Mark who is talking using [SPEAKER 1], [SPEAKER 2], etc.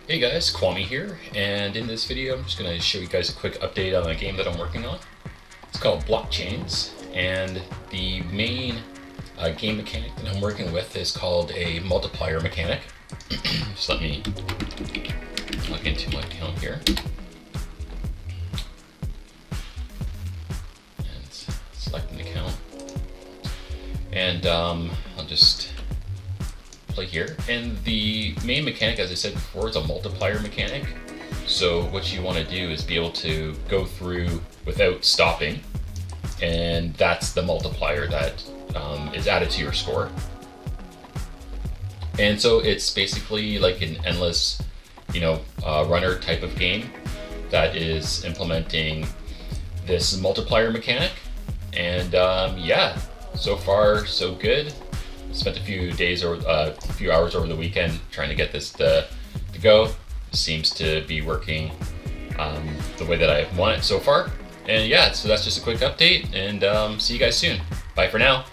[SPEAKER 1] Hey guys, Kwame here, and in this video I'm just going to show you guys a quick update on a game that I'm working on. It's called Blockchainz, and the main game mechanic that I'm working with is called a multiplier mechanic. Just let me log into my account here. And select an account. And I'll just play here. And the main mechanic, as I said before, is a multiplier mechanic. So what you want to do is be able to go through without stopping, and that's the multiplier that is added to your score. And so it's basically like an endless, runner type of game that is implementing this multiplier mechanic. And yeah, so far so good. Spent a few days or a few hours over the weekend trying to get this to go. Seems to be working the way that I want it so far. And yeah, so that's just a quick update, and see you guys soon. Bye for now.